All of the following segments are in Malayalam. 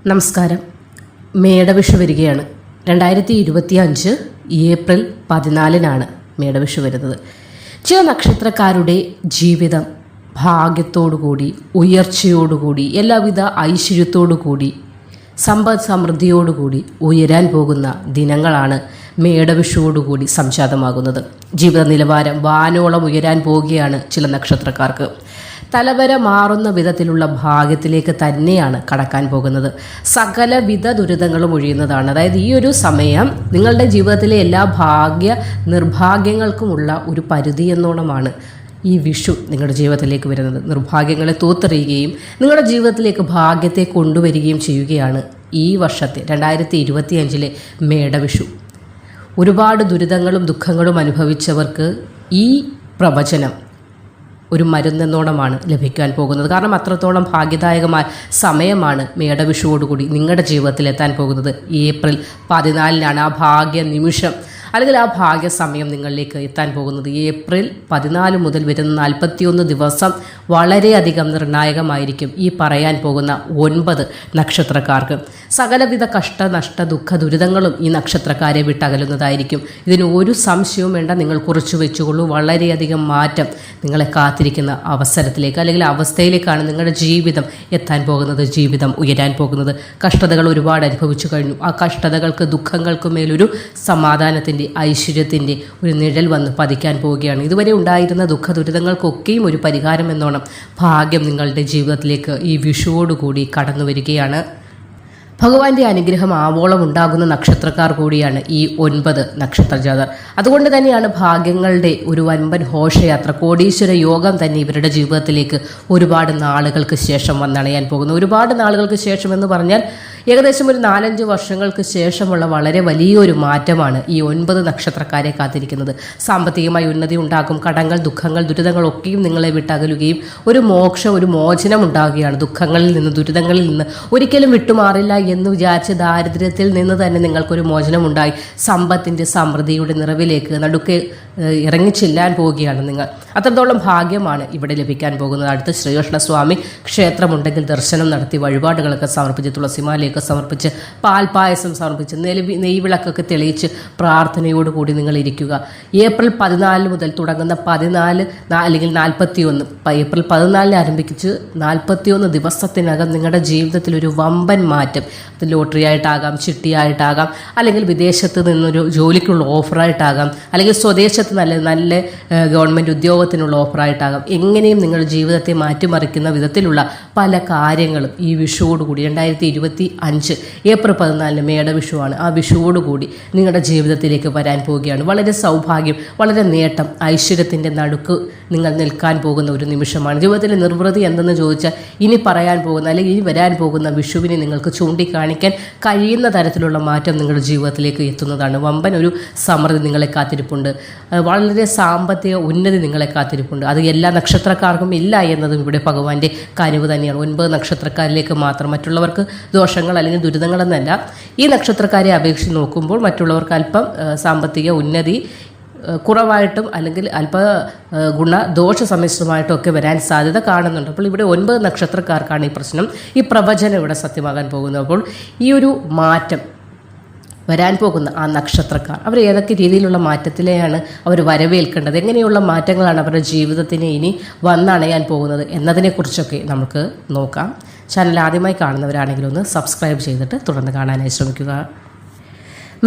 നമസ്കാരം. മേടവിഷു വരികയാണ്. 2025 ഏപ്രിൽ 14 മേടവിഷു വരുന്നത്. ചില നക്ഷത്രക്കാരുടെ ജീവിതം ഭാഗ്യത്തോടുകൂടി, ഉയർച്ചയോടുകൂടി, എല്ലാവിധ ഐശ്വര്യത്തോടുകൂടി, സമ്പദ് സമൃദ്ധിയോടുകൂടി ഉയരാൻ പോകുന്ന ദിനങ്ങളാണ് മേടവിഷുവോടുകൂടി സംജാതമാകുന്നത്. ജീവിത നിലവാരം വാനോളം ഉയരാൻ പോവുകയാണ് ചില നക്ഷത്രക്കാർക്ക്. തലവര മാറുന്ന വിധത്തിലുള്ള ഭാഗ്യത്തിലേക്ക് തന്നെയാണ് കടക്കാൻ പോകുന്നത്. സകലവിധ ദുരിതങ്ങളും ഒഴിയുന്നതാണ്. അതായത് ഈ ഒരു സമയം നിങ്ങളുടെ ജീവിതത്തിലെ എല്ലാ ഭാഗ്യ നിർഭാഗ്യങ്ങൾക്കുമുള്ള ഒരു പരിധി എന്നോണമാണ് ഈ വിഷു നിങ്ങളുടെ ജീവിതത്തിലേക്ക് വരുന്നത്. നിർഭാഗ്യങ്ങളെ തൂത്തെറിയുകയും നിങ്ങളുടെ ജീവിതത്തിലേക്ക് ഭാഗ്യത്തെ കൊണ്ടുവരികയും ചെയ്യുകയാണ് ഈ വർഷത്തെ 2025 മേടവിഷു. ഒരുപാട് ദുരിതങ്ങളും ദുഃഖങ്ങളും അനുഭവിച്ചവർക്ക് ഈ പ്രവചനം ഒരു മരുന്നെന്നോണമാണ് ലഭിക്കാൻ പോകുന്നത്. കാരണം അത്രത്തോളം ഭാഗ്യദായകമായ സമയമാണ് മേടവിഷുവോടുകൂടി നിങ്ങളുടെ ജീവിതത്തിൽ എത്താൻ പോകുന്നത്. ഏപ്രിൽ 14 ആ ഭാഗ്യ നിമിഷം അല്ലെങ്കിൽ ആ ഭാഗ്യ സമയം നിങ്ങളിലേക്ക് എത്താൻ പോകുന്നത്. ഏപ്രിൽ 14 മുതൽ വരുന്ന 41 ദിവസം വളരെയധികം നിർണായകമായിരിക്കും ഈ പറയാൻ പോകുന്ന 9 നക്ഷത്രക്കാർക്ക്. സകലവിധ കഷ്ടനഷ്ട ദുഃഖ ദുരിതങ്ങളും ഈ നക്ഷത്രക്കാരെ വിട്ടകലുന്നതായിരിക്കും. ഇതിന് ഒരു സംശയവും വേണ്ട. നിങ്ങൾ കുറിച്ചു വെച്ചുകൊള്ളൂ. വളരെയധികം മാറ്റം നിങ്ങളെ കാത്തിരിക്കുന്ന അവസരത്തിലേക്ക് അല്ലെങ്കിൽ അവസ്ഥയിലേക്കാണ് നിങ്ങളുടെ ജീവിതം എത്താൻ പോകുന്നത്, ജീവിതം ഉയരാൻ പോകുന്നത്. കഷ്ടതകൾ ഒരുപാട് അനുഭവിച്ചു കഴിഞ്ഞു. ആ കഷ്ടതകൾക്ക് ദുഃഖങ്ങൾക്ക് മേലൊരു സമാധാനത്തിൻ്റെ, ഐശ്വര്യത്തിൻ്റെ ഒരു നിഴൽ വന്ന് പതിക്കാൻ പോവുകയാണ്. ഇതുവരെ ഉണ്ടായിരുന്ന ദുഃഖ ദുരിതങ്ങൾക്കൊക്കെയും ഒരു പരിഹാരം എന്നോണം ഭാഗ്യം നിങ്ങളുടെ ജീവിതത്തിലേക്ക് ഈ വിഷുവോടുകൂടി കടന്നു വരികയാണ്. ഭഗവാന്റെ അനുഗ്രഹം ആവോളം ഉണ്ടാകുന്ന നക്ഷത്രക്കാർ കൂടിയാണ് ഈ 9 നക്ഷത്രജാതർ. അതുകൊണ്ട് തന്നെയാണ് ഭാഗ്യങ്ങളുടെ ഒരു വൻപൻ ഘോഷയാത്ര, കോടീശ്വര യോഗം തന്നെ ഇവരുടെ ജീവിതത്തിലേക്ക് ഒരുപാട് നാളുകൾക്ക് ശേഷം വന്നണയാൻ പോകുന്നു. ഒരുപാട് നാളുകൾക്ക് ശേഷം എന്ന് പറഞ്ഞാൽ ഏകദേശം ഒരു 4-5 വർഷങ്ങൾക്ക് ശേഷമുള്ള വളരെ വലിയൊരു മാറ്റമാണ് ഈ 9 നക്ഷത്രക്കാരെ കാത്തിരിക്കുന്നത്. സാമ്പത്തികമായി ഉന്നതി ഉണ്ടാകും. കടങ്ങൾ, ദുഃഖങ്ങൾ, ദുരിതങ്ങളൊക്കെയും നിങ്ങളെ വിട്ടകലുകയും ഒരു മോക്ഷം, ഒരു മോചനം ഉണ്ടാകുകയാണ്. ദുഃഖങ്ങളിൽ നിന്ന്, ദുരിതങ്ങളിൽ നിന്ന് ഒരിക്കലും വിട്ടുമാറില്ല എന്ന് വിചാരിച്ച് ദാരിദ്ര്യത്തിൽ നിന്ന് തന്നെ നിങ്ങൾക്കൊരു മോചനമുണ്ടായി സമ്പത്തിൻ്റെ സമൃദ്ധിയുടെ നിറവിലേക്ക് നടുക്കെ ഇറങ്ങിച്ചെല്ലാൻ പോവുകയാണ് നിങ്ങൾ. അത്രത്തോളം ഭാഗ്യമാണ് ഇവിടെ ലഭിക്കാൻ പോകുന്നത്. അടുത്ത് ശ്രീകൃഷ്ണസ്വാമി ക്ഷേത്രമുണ്ടെങ്കിൽ ദർശനം നടത്തി വഴിപാടുകളൊക്കെ സമർപ്പിച്ച്, തുളസിമാലയൊക്കെ സമർപ്പിച്ച്, പാൽപ്പായസം സമർപ്പിച്ച്, നെയ്വിളക്കൊക്കെ തെളിയിച്ച് പ്രാർത്ഥനയോടുകൂടി നിങ്ങൾ ഇരിക്കുക. ഏപ്രിൽ 14 മുതൽ തുടങ്ങുന്ന 14 അല്ലെങ്കിൽ 41, ഏപ്രിൽ 14 ആരംഭിച്ച് 41 ദിവസത്തിനകം നിങ്ങളുടെ ജീവിതത്തിൽ ഒരു വമ്പൻ മാറ്റം, അത് ലോട്ടറി ആയിട്ടാകാം, ചിട്ടിയായിട്ടാകാം, അല്ലെങ്കിൽ വിദേശത്ത് നിന്നൊരു ജോലിക്കുള്ള ഓഫറായിട്ടാകാം, അല്ലെങ്കിൽ സ്വദേശത്ത് നല്ല ഗവൺമെൻറ് ഉദ്യോഗത്തിനുള്ള ഓഫറായിട്ടാകാം. എങ്ങനെയും നിങ്ങളുടെ ജീവിതത്തെ മാറ്റിമറിക്കുന്ന വിധത്തിലുള്ള പല കാര്യങ്ങളും ഈ വിഷുവോടുകൂടി 2025 ഏപ്രിൽ 14 മേടവിഷുവാണ്. ആ വിഷുവോടുകൂടി നിങ്ങളുടെ ജീവിതത്തിലേക്ക് വരാൻ പോവുകയാണ്. വളരെ സൗഭാഗ്യം, വളരെ നേട്ടം, ഐശ്വര്യത്തിൻ്റെ നടുക്ക് നിങ്ങൾ നിൽക്കാൻ പോകുന്ന ഒരു നിമിഷമാണ്. ജീവിതത്തിലെ നിർവൃതി എന്തെന്ന് ചോദിച്ചാൽ ഇനി പറയാൻ പോകുന്ന അല്ലെങ്കിൽ ഇനി വരാൻ പോകുന്ന വിഷുവിനെ നിങ്ങൾക്ക് ചൂണ്ടിക്കാണിക്കാൻ കഴിയുന്ന തരത്തിലുള്ള മാറ്റം നിങ്ങളുടെ ജീവിതത്തിലേക്ക് എത്തുന്നതാണ്. വമ്പൻ ഒരു സമൃദ്ധി നിങ്ങളെ കാത്തിരിപ്പുണ്ട്. വളരെ സാമ്പത്തിക ഉന്നതി നിങ്ങളെ കാത്തിരിപ്പുണ്ട്. അത് എല്ലാ നക്ഷത്രക്കാർക്കും ഇല്ല എന്നതും ഇവിടെ ഭഗവാന്റെ കനിവ് തന്നെയാണ്. 9 നക്ഷത്രക്കാരിലേക്ക് മാത്രം. മറ്റുള്ളവർക്ക് ദോഷങ്ങൾ അല്ലെങ്കിൽ ദുരിതങ്ങളെന്നല്ല, ഈ നക്ഷത്രക്കാരെ അപേക്ഷിച്ച് നോക്കുമ്പോൾ മറ്റുള്ളവർക്ക് അല്പം സാമ്പത്തിക ഉന്നതി കുറവായിട്ടും അല്ലെങ്കിൽ അല്പ ദോഷ സമ്മിശ്രമായിട്ടും ഒക്കെ വരാൻ സാധ്യത കാണുന്നുണ്ട്. അപ്പോൾ ഇവിടെ 9 നക്ഷത്രക്കാർക്കാണ് ഈ പ്രശ്നം. ഈ പ്രവചനം ഇവിടെ സത്യമാകാൻ പോകുന്നത്. അപ്പോൾ ഈ ഒരു മാറ്റം വരാൻ പോകുന്ന ആ നക്ഷത്രക്കാർ അവർ ഏതൊക്കെ രീതിയിലുള്ള മാറ്റത്തിലെയാണ് അവർ വരവേൽക്കേണ്ടത്, എങ്ങനെയുള്ള മാറ്റങ്ങളാണ് അവരുടെ ജീവിതത്തിന് ഇനി വന്നണയാൻ പോകുന്നത് എന്നതിനെക്കുറിച്ചൊക്കെ നമുക്ക് നോക്കാം. ചാനൽ ആദ്യമായി കാണുന്നവരാണെങ്കിൽ ഒന്ന് സബ്സ്ക്രൈബ് ചെയ്തിട്ട് തുടർന്ന് കാണാനായി ശ്രമിക്കുക.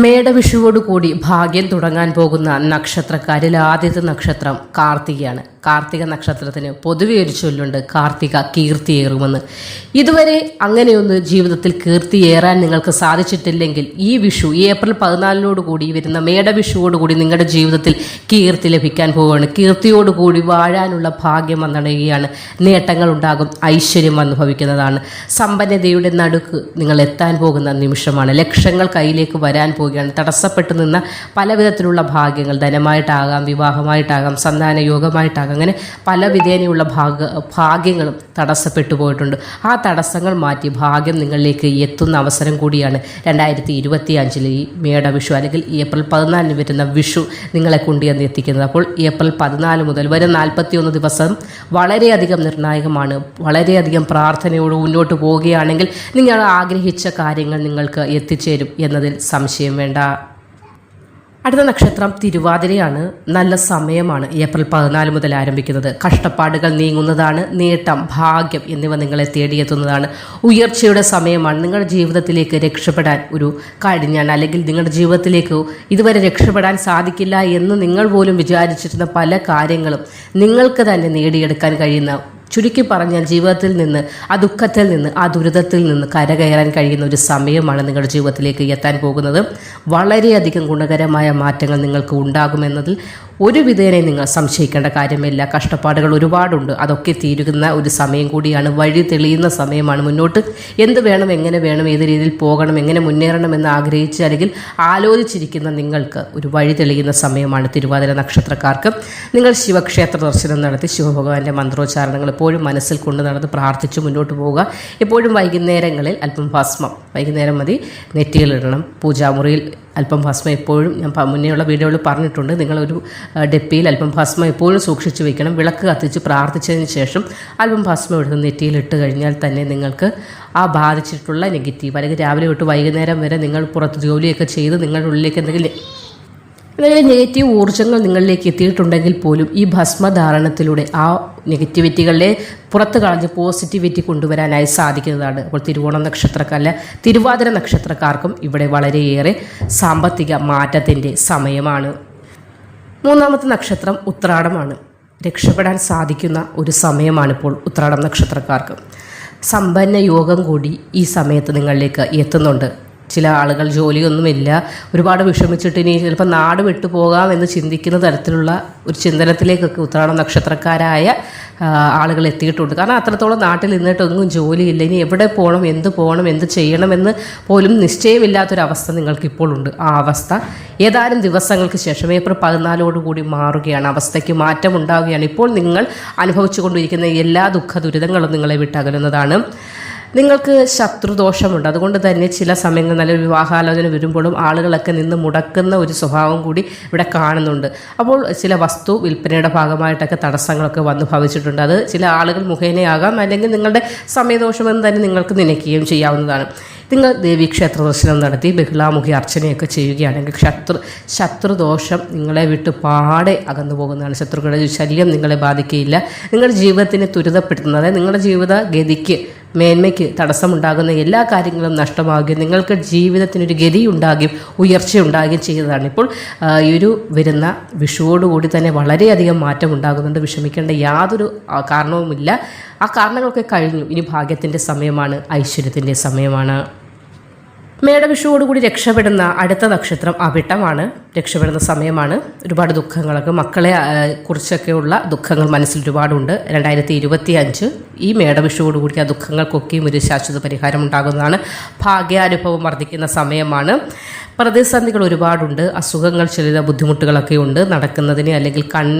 മേടവിഷുവോടുകൂടി ഭാഗ്യം തുടങ്ങാൻ പോകുന്ന നക്ഷത്രക്കാരിൽ ആദ്യത്തെ നക്ഷത്രം കാർത്തികയാണ്. കാർത്തിക നക്ഷത്രത്തിന് പൊതുവെ ഒരു ചൊല്ലുണ്ട്, കാർത്തിക കീർത്തിയേറുമെന്ന്. ഇതുവരെ അങ്ങനെയൊന്ന് ജീവിതത്തിൽ കീർത്തിയേറാൻ നിങ്ങൾക്ക് സാധിച്ചിട്ടില്ലെങ്കിൽ ഈ വിഷു ഏപ്രിൽ 14 വരുന്ന മേടവിഷുവോടുകൂടി നിങ്ങളുടെ ജീവിതത്തിൽ കീർത്തി ലഭിക്കാൻ പോവുകയാണ്. കീർത്തിയോടുകൂടി വാഴാനുള്ള ഭാഗ്യം വന്നണയുകയാണ്. നേട്ടങ്ങൾ ഉണ്ടാകും, ഐശ്വര്യം അനുഭവിക്കുന്നതാണ്. സമ്പന്നതയുടെ നടുക്ക് നിങ്ങൾ എത്താൻ പോകുന്ന നിമിഷമാണ്. ലക്ഷങ്ങൾ കയ്യിലേക്ക് വരാൻ പോവുകയാണ്. തടസ്സപ്പെട്ടു നിന്ന പല വിധത്തിലുള്ള ഭാഗ്യങ്ങൾ, ധനമായിട്ടാകാം, വിവാഹമായിട്ടാകാം, സന്താന യോഗമായിട്ടാകാം, ഉണ്ടാകുക. അങ്ങനെ പല വിധേനയുള്ള ഭാഗ്യങ്ങളും തടസ്സപ്പെട്ടു പോയിട്ടുണ്ട്. ആ തടസ്സങ്ങൾ മാറ്റി ഭാഗ്യം നിങ്ങളിലേക്ക് എത്തുന്ന അവസരം കൂടിയാണ് 2025 ഈ മേടവിഷു അല്ലെങ്കിൽ ഏപ്രിൽ 14 വരുന്ന വിഷു നിങ്ങളെ കൊണ്ടുവന്ന് എത്തിക്കുന്നത്. അപ്പോൾ ഏപ്രിൽ 14 മുതൽ വരെ 41 ദിവസം വളരെയധികം നിർണായകമാണ്. വളരെയധികം പ്രാർത്ഥനയോട് മുന്നോട്ട് പോവുകയാണെങ്കിൽ നിങ്ങൾ ആഗ്രഹിച്ച കാര്യങ്ങൾ നിങ്ങൾക്ക് എത്തിച്ചേരും എന്നതിൽ സംശയം വേണ്ട. അടുത്ത നക്ഷത്രം തിരുവാതിരയാണ്. നല്ല സമയമാണ് ഏപ്രിൽ 14 മുതൽ ആരംഭിക്കുന്നത്. കഷ്ടപ്പാടുകൾ നീങ്ങുന്നതാണ്. നേട്ടം, ഭാഗ്യം എന്നിവ നിങ്ങളെ തേടിയെത്തുന്നതാണ്. ഉയർച്ചയുടെ സമയമാണ്. നിങ്ങളുടെ ജീവിതത്തിലേക്ക് രക്ഷപ്പെടാൻ ഒരു കഴിഞ്ഞാണ്, അല്ലെങ്കിൽ നിങ്ങളുടെ ജീവിതത്തിലേക്ക് ഇതുവരെ രക്ഷപ്പെടാൻ സാധിക്കില്ല എന്ന് നിങ്ങൾ പോലും വിചാരിച്ചിരുന്ന പല കാര്യങ്ങളും നിങ്ങൾക്ക് തന്നെ നേടിയെടുക്കാൻ കഴിയുന്ന, ചുരുക്കി പറഞ്ഞാൽ ജീവിതത്തിൽ നിന്ന്, ആ ദുഃഖത്തിൽ നിന്ന്, ആ ദുരിതത്തിൽ നിന്ന് കരകയറാൻ കഴിയുന്ന ഒരു സമയമാണ് നിങ്ങളുടെ ജീവിതത്തിലേക്ക് എത്താൻ പോകുന്നത്. വളരെയധികം ഗുണകരമായ മാറ്റങ്ങൾ നിങ്ങൾക്ക് ഉണ്ടാകുമെന്നതിൽ ഒരു വിധേനെ നിങ്ങൾ സംശയിക്കേണ്ട കാര്യമില്ല. കഷ്ടപ്പാടുകൾ ഒരുപാടുണ്ട്, അതൊക്കെ തീരുന്ന ഒരു സമയം കൂടിയാണ്. വഴി തെളിയുന്ന സമയമാണ്. മുന്നോട്ട് എന്ത് വേണം, എങ്ങനെ വേണം, ഏത് രീതിയിൽ പോകണം, എങ്ങനെ മുന്നേറണമെന്ന് ആഗ്രഹിച്ച് അല്ലെങ്കിൽ ആലോചിച്ചിരിക്കുന്ന നിങ്ങൾക്ക് ഒരു വഴി തെളിയുന്ന സമയമാണ് തിരുവാതിര നക്ഷത്രക്കാർക്ക്. നിങ്ങൾ ശിവക്ഷേത്ര ദർശനം നടത്തി ശിവഭഗവാന്റെ മന്ത്രോച്ചാരണങ്ങൾ എപ്പോഴും മനസ്സിൽ കൊണ്ട് നടന്ന് പ്രാർത്ഥിച്ച് മുന്നോട്ട് പോവുക. എപ്പോഴും വൈകുന്നേരങ്ങളിൽ അല്പം ഭസ്മം, വൈകുന്നേരം മതി, നെറ്റിയിലിടണം. പൂജാമുറിയിൽ അല്പം ഭസ്മം എപ്പോഴും, ഞാൻ മുന്നേയുള്ള വീഡിയോയിൽ പറഞ്ഞിട്ടുണ്ട്, നിങ്ങളൊരു ഡെപ്പിയിൽ അല്പം ഭസ്മം എപ്പോഴും സൂക്ഷിച്ച് വയ്ക്കണം. വിളക്ക് കത്തിച്ച് പ്രാർത്ഥിച്ചതിന് ശേഷം അല്പം ഭസ്മം എടുത്ത് നെറ്റിയിലിട്ട് കഴിഞ്ഞാൽ തന്നെ നിങ്ങൾക്ക് ആ ബാധിച്ചിട്ടുള്ള നെഗറ്റീവ്, അല്ലെങ്കിൽ രാവിലെ തൊട്ട് വൈകുന്നേരം വരെ നിങ്ങൾ പുറത്ത് ജോലിയൊക്കെ ചെയ്ത് നിങ്ങളുടെ ഉള്ളിലേക്ക് എന്തെങ്കിലും നെഗറ്റീവ് ഊർജ്ജങ്ങൾ നിങ്ങളിലേക്ക് എത്തിയിട്ടുണ്ടെങ്കിൽ പോലും ഈ ഭസ്മധാരണത്തിലൂടെ ആ നെഗറ്റിവിറ്റികളെ പുറത്ത് കളഞ്ഞ് പോസിറ്റിവിറ്റി കൊണ്ടുവരാനായി സാധിക്കുന്നതാണ്. അപ്പോൾ തിരുവോണം നക്ഷത്രക്കാരല്ല, തിരുവാതിര നക്ഷത്രക്കാർക്കും ഇവിടെ വളരെയേറെ സാമ്പത്തിക മാറ്റത്തിൻ്റെ സമയമാണ്. മൂന്നാമത്തെ നക്ഷത്രം ഉത്രാടമാണ്. രക്ഷപ്പെടാൻ സാധിക്കുന്ന ഒരു സമയമാണിപ്പോൾ ഉത്രാടം നക്ഷത്രക്കാർക്ക്. സമ്പന്ന യോഗം കൂടി ഈ സമയത്ത് നിങ്ങളിലേക്ക് എത്തുന്നുണ്ട്. ചില ആളുകൾ ജോലിയൊന്നുമില്ല, ഒരുപാട് വിഷമിച്ചിട്ട് ഇനി ചിലപ്പോൾ നാട് വിട്ടു പോകാമെന്ന് ചിന്തിക്കുന്ന തരത്തിലുള്ള ഒരു ചിന്തനത്തിലേക്കൊക്കെ ഉത്രാടം നക്ഷത്രക്കാരായ ആളുകൾ എത്തിയിട്ടുണ്ട്. കാരണം അത്രത്തോളം നാട്ടിൽ നിന്നിട്ടൊന്നും ജോലിയില്ല, ഇനി എവിടെ പോകണം, എന്ത് ചെയ്യണമെന്ന് പോലും നിശ്ചയമില്ലാത്തൊരവസ്ഥ നിങ്ങൾക്കിപ്പോൾ ഉണ്ട്. ആ അവസ്ഥ ഏതാനും ദിവസങ്ങൾക്ക് ശേഷം ഏപ്രിൽ 14 മാറുകയാണ്. അവസ്ഥയ്ക്ക് മാറ്റം ഉണ്ടാവുകയാണ്. ഇപ്പോൾ നിങ്ങൾ അനുഭവിച്ചുകൊണ്ടിരിക്കുന്ന എല്ലാ ദുഃഖ ദുരിതങ്ങളും നിങ്ങളെ വിട്ടകലുന്നതാണ്. നിങ്ങൾക്ക് ശത്രുദോഷമുണ്ട്. അതുകൊണ്ട് തന്നെ ചില സമയങ്ങളിൽ നല്ലൊരു വിവാഹാലോചന വരുമ്പോഴും ആളുകളൊക്കെ നിന്ന് മുടക്കുന്ന ഒരു സ്വഭാവം കൂടി ഇവിടെ കാണുന്നുണ്ട്. അപ്പോൾ ചില വസ്തു വിൽപ്പനയുടെ ഭാഗമായിട്ടൊക്കെ തടസ്സങ്ങളൊക്കെ വന്ന് ഭവിച്ചിട്ടുണ്ട്. അത് ചില ആളുകൾ മുഖേനയാകാം, അല്ലെങ്കിൽ നിങ്ങളുടെ സമയദോഷമെന്ന് തന്നെ നിങ്ങൾക്ക് നനയ്ക്കുകയും ചെയ്യാവുന്നതാണ്. നിങ്ങൾ ദേവീക്ഷേത്ര ദർശനം നടത്തി ബഹുളാമുഖി അർച്ചനയൊക്കെ ചെയ്യുകയാണെങ്കിൽ ശത്രുദോഷം നിങ്ങളെ വിട്ട് പാടെ അകന്നു പോകുന്നതാണ്. ശത്രുക്കളുടെ ശല്യം നിങ്ങളെ ബാധിക്കുകയില്ല. നിങ്ങളുടെ ജീവിതത്തിനെ ത്വരിതപ്പെടുത്തുന്നത്, നിങ്ങളുടെ ജീവിത ഗതിക്ക്, മേന്മയ്ക്ക് തടസ്സമുണ്ടാകുന്ന എല്ലാ കാര്യങ്ങളും നഷ്ടമാകുകയും നിങ്ങൾക്ക് ജീവിതത്തിനൊരു ഗതിയുണ്ടാകുകയും ഉയർച്ചയുണ്ടാകുകയും ചെയ്യുന്നതാണ്. ഇപ്പോൾ ഈ ഒരു വരുന്ന വിഷുവോടുകൂടി തന്നെ വളരെയധികം മാറ്റം ഉണ്ടാകുന്നുണ്ട്. വിഷമിക്കേണ്ട യാതൊരു കാരണവുമില്ല. ആ കാരണങ്ങളൊക്കെ കഴിഞ്ഞു. ഇനി ഭാഗ്യത്തിൻ്റെ സമയമാണ്, ഐശ്വര്യത്തിൻ്റെ സമയമാണ്. മേടവിഷുവോടുകൂടി രക്ഷപ്പെടുന്ന അടുത്ത നക്ഷത്രം അവിട്ടമാണ്. രക്ഷപ്പെടുന്ന സമയമാണ്. ഒരുപാട് ദുഃഖങ്ങളൊക്കെ, മക്കളെ കുറിച്ചൊക്കെയുള്ള ദുഃഖങ്ങൾ മനസ്സിൽ ഒരുപാടുണ്ട്. 2025 ഈ മേടവിഷുവോടുകൂടി ആ ദുഃഖങ്ങൾക്കൊക്കെയും ഒരു ശാശ്വത പരിഹാരം ഉണ്ടാകുന്നതാണ്. ഭാഗ്യാനുഭവം വർദ്ധിക്കുന്ന സമയമാണ്. പ്രതിസന്ധികൾ ഒരുപാടുണ്ട്. അസുഖങ്ങൾ, ചില ബുദ്ധിമുട്ടുകളൊക്കെ ഉണ്ട്. നടക്കുന്നതിന് അല്ലെങ്കിൽ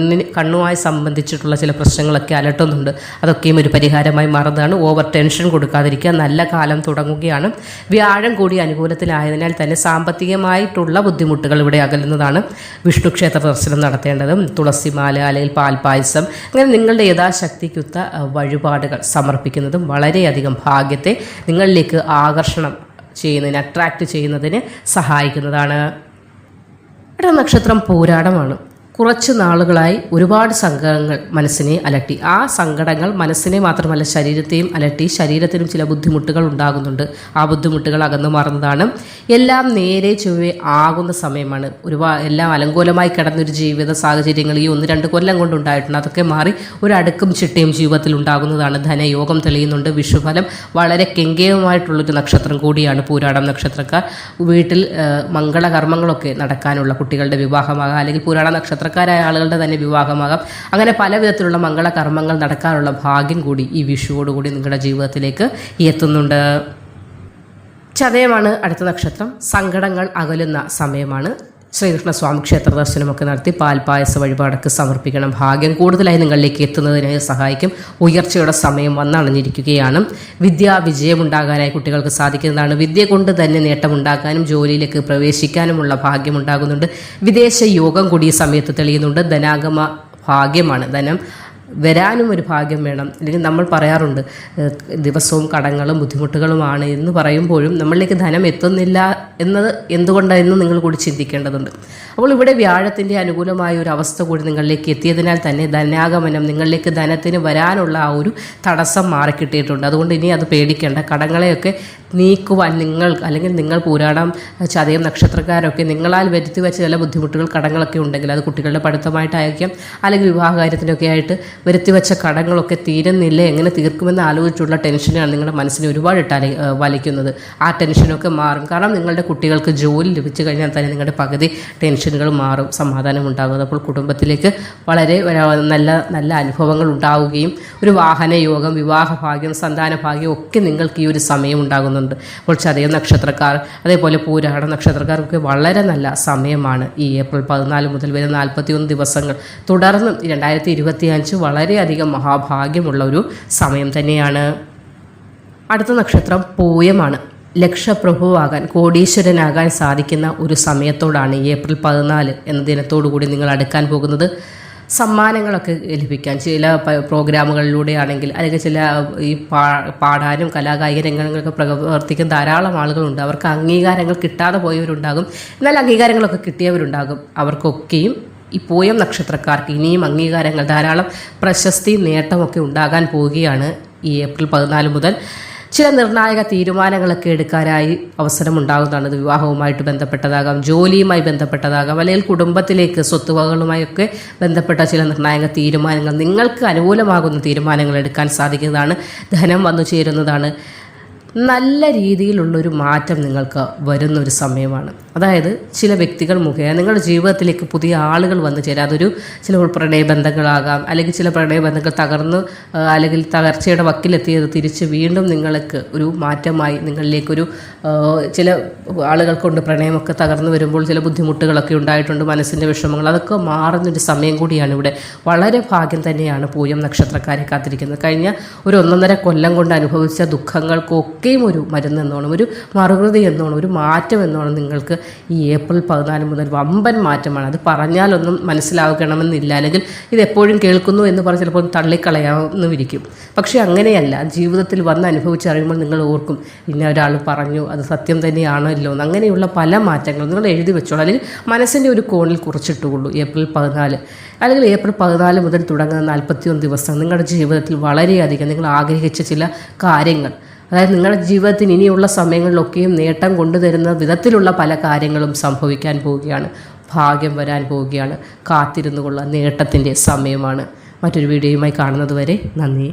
കണ്ണുമായി സംബന്ധിച്ചിട്ടുള്ള ചില പ്രശ്നങ്ങളൊക്കെ അലട്ടുന്നുണ്ട്. അതൊക്കെയും ഒരു പരിഹാരമായി മാറുന്നതാണ്. ഓവർ ടെൻഷൻ കൊടുക്കാതിരിക്കുക. നല്ല കാലം തുടങ്ങുകയാണ്. വ്യാഴം കൂടി അനുകൂലത്തിലായതിനാൽ തന്നെ സാമ്പത്തികമായിട്ടുള്ള ബുദ്ധിമുട്ടുകൾ ഇവിടെ അകലുന്നതാണ്. വിഷ്ണു ക്ഷേത്ര ദർശനം നടത്തേണ്ടതും, തുളസിമാല അല്ലെങ്കിൽ പാൽപായസം, അങ്ങനെ നിങ്ങളുടെ യഥാശക്തിക്കൊത്ത വഴിപാടുകൾ സമർപ്പിക്കുന്നതും വളരെയധികം ഭാഗ്യത്തെ നിങ്ങളിലേക്ക് അട്രാക്റ്റ് ചെയ്യുന്നതിന് സഹായിക്കുന്നതാണ്. അടുത്ത നക്ഷത്രം പൂരാടമാണ്. കുറച്ച് നാളുകളായി ഒരുപാട് സങ്കടങ്ങൾ മനസ്സിനെ അലട്ടി. ആ സങ്കടങ്ങൾ മനസ്സിനെ മാത്രമല്ല ശരീരത്തെയും അലട്ടി. ശരീരത്തിനും ചില ബുദ്ധിമുട്ടുകൾ ഉണ്ടാകുന്നുണ്ട്. ആ ബുദ്ധിമുട്ടുകൾ അകന്നു മാറുന്നതാണ്. എല്ലാം നേരെ ചൊവ്വേ ആകുന്ന സമയമാണ്. എല്ലാം അലങ്കോലമായി കിടന്നൊരു ജീവിത സാഹചര്യങ്ങൾ ഈ 1-2 കൊല്ലം കൊണ്ടുണ്ടായിട്ടുണ്ട്. അതൊക്കെ മാറി ഒരു അടുക്കും ചിട്ടയും ജീവിതത്തിൽ ഉണ്ടാകുന്നതാണ്. ധനയോഗം തെളിയുന്നുണ്ട്. വിഷുഫലം വളരെ കെങ്കേയമായിട്ടുള്ളൊരു നക്ഷത്രം കൂടിയാണ് പൂരാടം നക്ഷത്രക്കാർ. വീട്ടിൽ മംഗളകർമ്മങ്ങളൊക്കെ നടക്കാനുള്ള, കുട്ടികളുടെ വിവാഹമാകാം, അല്ലെങ്കിൽ പൂരാട നക്ഷത്രക്കാരായ ആളുകളുടെ തന്നെ വിവാഹമാകാം. അങ്ങനെ പല വിധത്തിലുള്ള മംഗളകർമ്മങ്ങൾ നടക്കാനുള്ള ഭാഗ്യം കൂടി ഈ വിഷുവോടുകൂടി നിങ്ങളുടെ ജീവിതത്തിലേക്ക് എത്തുന്നുണ്ട്. ചതയമാണ് അടുത്ത നക്ഷത്രം. സങ്കടങ്ങൾ അകലുന്ന സമയമാണ്. ശ്രീകൃഷ്ണസ്വാമി ക്ഷേത്ര ദർശനമൊക്കെ നടത്തി പാൽപ്പായസ വഴിപാടൊക്കെ സമർപ്പിക്കണം. ഭാഗ്യം കൂടുതലായി നിങ്ങളിലേക്ക് എത്തുന്നതിനായി സഹായിക്കും. ഉയർച്ചയുടെ സമയം വന്നണഞ്ഞിരിക്കുകയാണ്. വിജയമുണ്ടാകാനായി കുട്ടികൾക്ക് സാധിക്കുന്നതാണ്. വിദ്യ കൊണ്ട് തന്നെ നേട്ടമുണ്ടാക്കാനും ജോലിയിലേക്ക് പ്രവേശിക്കാനുമുള്ള ഭാഗ്യമുണ്ടാകുന്നുണ്ട്. വിദേശ യോഗം കൂടി ഈ സമയത്ത് തെളിയുന്നുണ്ട്. ധനാഗമ ഭാഗ്യമാണ്. ധനം വരാനും ഒരു ഭാഗ്യം വേണം. അല്ലെങ്കിൽ നമ്മൾ പറയാറുണ്ട് ദിവസവും കടങ്ങളും ബുദ്ധിമുട്ടുകളുമാണ് എന്ന് പറയുമ്പോഴും നമ്മളിലേക്ക് ധനം എത്തുന്നില്ല എന്നത് എന്തുകൊണ്ടാണെന്ന് നിങ്ങൾ കൂടി ചിന്തിക്കേണ്ടതുണ്ട്. അപ്പോൾ ഇവിടെ വ്യാഴത്തിൻ്റെ അനുകൂലമായ ഒരു അവസ്ഥ കൂടി നിങ്ങളിലേക്ക് എത്തിയതിനാൽ തന്നെ ധനാഗമനം, നിങ്ങളിലേക്ക് ധനത്തിന് വരാനുള്ള ആ ഒരു തടസ്സം മാറിക്കിട്ടിയിട്ടുണ്ട്. അതുകൊണ്ട് ഇനി അത് പേടിക്കേണ്ട. കടങ്ങളെയൊക്കെ നീക്കുവാൻ നിങ്ങൾ പൂരാടം ചതയം നക്ഷത്രക്കാരൊക്കെ നിങ്ങളാൽ വരുത്തി വെച്ച ചില ബുദ്ധിമുട്ടുകൾ കടങ്ങളൊക്കെ ഉണ്ടെങ്കിൽ അത് കുട്ടികളുടെ പഠിത്തമായിട്ടായിരിക്കാം, അല്ലെങ്കിൽ വിവാഹകാര്യത്തിനൊക്കെ ആയിട്ട് വരുത്തിവെച്ച കടങ്ങളൊക്കെ തീരുന്നില്ല, എങ്ങനെ തീർക്കുമെന്ന് ആലോചിച്ചുള്ള ടെൻഷനാണ് നിങ്ങളുടെ മനസ്സിനെ ഒരുപാട് വലിക്കുന്നത്. ആ ടെൻഷനൊക്കെ മാറും. കാരണം നിങ്ങളുടെ കുട്ടികൾക്ക് ജോലി ലഭിച്ചു കഴിഞ്ഞാൽ തന്നെ നിങ്ങളുടെ പകുതി ടെൻഷനുകൾ മാറും, സമാധാനം ഉണ്ടാകും. അപ്പോൾ കുടുംബത്തിലേക്ക് വളരെ നല്ല നല്ല അനുഭവങ്ങൾ ഉണ്ടാവുകയും ഒരു വാഹന യോഗം, വിവാഹ ഭാഗ്യം, സന്താന ഭാഗ്യം ഒക്കെ നിങ്ങൾക്ക് ഈ ഒരു സമയം ഉണ്ടാകുന്നുണ്ട്. അപ്പോൾ ചതയം നക്ഷത്രക്കാർ, അതേപോലെ പൂരാട നക്ഷത്രക്കാർക്കൊക്കെ വളരെ നല്ല സമയമാണ് ഈ ഏപ്രിൽ 14 മുതൽ വരുന്ന 41 ദിവസങ്ങൾ. തുടർന്നും 2025 വളരെയധികം മഹാഭാഗ്യമുള്ള ഒരു സമയം തന്നെയാണ്. അടുത്ത നക്ഷത്രം പൂയമാണ്. ലക്ഷപ്രഭുവാകാൻ, കോടീശ്വരനാകാൻ സാധിക്കുന്ന ഒരു സമയത്തോടാണ് ഏപ്രിൽ 14 എന്ന ദിനത്തോടു കൂടി നിങ്ങൾ അടുക്കാൻ പോകുന്നത്. സമ്മാനങ്ങളൊക്കെ ലഭിക്കാൻ ചില പ്രോഗ്രാമുകളിലൂടെയാണെങ്കിൽ, അല്ലെങ്കിൽ ചില ഈ പാടാനും കലാകായിക രംഗങ്ങളൊക്കെ പ്രവർത്തിക്കുന്ന ധാരാളം ആളുകളുണ്ട്. അവർക്ക് അംഗീകാരങ്ങൾ കിട്ടാതെ പോയവരുണ്ടാകും, എന്നാൽ അംഗീകാരങ്ങളൊക്കെ കിട്ടിയവരുണ്ടാകും. അവർക്കൊക്കെയും ഈ പൂയം നക്ഷത്രക്കാർക്ക് ഇനിയും അംഗീകാരങ്ങൾ, ധാരാളം പ്രശസ്തി, നേട്ടമൊക്കെ ഉണ്ടാകാൻ പോവുകയാണ് ഈ ഏപ്രിൽ 14 മുതൽ. ചില നിർണായക തീരുമാനങ്ങളൊക്കെ എടുക്കാനായി അവസരമുണ്ടാകുന്നതാണ്. ഇത് വിവാഹവുമായിട്ട് ബന്ധപ്പെട്ടതാകാം, ജോലിയുമായി ബന്ധപ്പെട്ടതാകാം, അല്ലെങ്കിൽ കുടുംബത്തിലേക്ക് സ്വത്തുവകകളുമായൊക്കെ ബന്ധപ്പെട്ട ചില നിർണായക തീരുമാനങ്ങൾ, നിങ്ങൾക്ക് അനുകൂലമാകുന്ന തീരുമാനങ്ങൾ എടുക്കാൻ സാധിക്കുന്നതാണ്. ധനം വന്നു ചേരുന്നതാണ്. നല്ല രീതിയിലുള്ളൊരു മാറ്റം നിങ്ങൾക്ക് വരുന്നൊരു സമയമാണ്. അതായത് ചില വ്യക്തികൾ മുഖേന നിങ്ങളുടെ ജീവിതത്തിലേക്ക് പുതിയ ആളുകൾ വന്നു ചേരാം. അതൊരു ചിലപ്പോൾ പ്രണയബന്ധങ്ങളാകാം, അല്ലെങ്കിൽ ചില പ്രണയബന്ധങ്ങൾ തകർന്ന് അല്ലെങ്കിൽ തകർച്ചയുടെ വക്കിലെത്തിയത് തിരിച്ച് വീണ്ടും നിങ്ങൾക്ക് ഒരു മാറ്റമായി നിങ്ങളിലേക്കൊരു ചില ആളുകൾ കൊണ്ട് പ്രണയമൊക്കെ തകർന്നു വരുമ്പോൾ ചില ബുദ്ധിമുട്ടുകളൊക്കെ ഉണ്ടായിട്ടുണ്ട്, മനസ്സിൻ്റെ വിഷമങ്ങൾ, അതൊക്കെ മാറുന്നൊരു സമയം കൂടിയാണ് ഇവിടെ. വളരെ ഭാഗ്യം തന്നെയാണ് പൂയം നക്ഷത്രക്കാരെ കാത്തിരിക്കുന്നത്. കഴിഞ്ഞ ഒരു 1.5 കൊല്ലം കൊണ്ട് അനുഭവിച്ച ദുഃഖങ്ങൾക്കൊക്കെയും ഒരു മരുന്നെന്നോണം, ഒരു മറുകൃതി എന്നോണം, ഒരു മാറ്റം എന്നോണം നിങ്ങൾക്ക് ഈ ഏപ്രിൽ 14 മുതൽ വമ്പൻ മാറ്റമാണ്. അത് പറഞ്ഞാലൊന്നും മനസ്സിലാകണമെന്നില്ല, അല്ലെങ്കിൽ ഇതെപ്പോഴും കേൾക്കുന്നു എന്ന് പറഞ്ഞ് ചിലപ്പോൾ തള്ളിക്കളയാവുന്നിരിക്കും. പക്ഷേ അങ്ങനെയല്ല. ജീവിതത്തിൽ വന്ന് അനുഭവിച്ചറിയുമ്പോൾ നിങ്ങൾ ഓർക്കും, ഇന്ന ഒരാൾ പറഞ്ഞു, അത് സത്യം തന്നെയാണല്ലോ. അങ്ങനെയുള്ള പല മാറ്റങ്ങളും നിങ്ങൾ എഴുതി വെച്ചോളൂ, അല്ലെങ്കിൽ മനസ്സിൻ്റെ ഒരു കോണിൽ കുറിച്ചിട്ടുകൊള്ളൂ. ഏപ്രിൽ 14 അല്ലെങ്കിൽ ഏപ്രിൽ 14 മുതൽ തുടങ്ങുന്ന 41 ദിവസം നിങ്ങളുടെ ജീവിതത്തിൽ വളരെയധികം നിങ്ങൾ ആഗ്രഹിച്ച ചില കാര്യങ്ങൾ, അതായത് നിങ്ങളുടെ ജീവിതത്തിന് ഇനിയുള്ള സമയങ്ങളിലൊക്കെയും നേട്ടം കൊണ്ടുതരുന്ന വിധത്തിലുള്ള പല കാര്യങ്ങളും സംഭവിക്കാൻ പോവുകയാണ്. ഭാഗ്യം വരാൻ പോവുകയാണ്. കാത്തിരുന്നുകൊള്ള നേട്ടത്തിൻ്റെ സമയമാണ്. മറ്റൊരു വീഡിയോയുമായി കാണുന്നത് വരെ നന്ദി.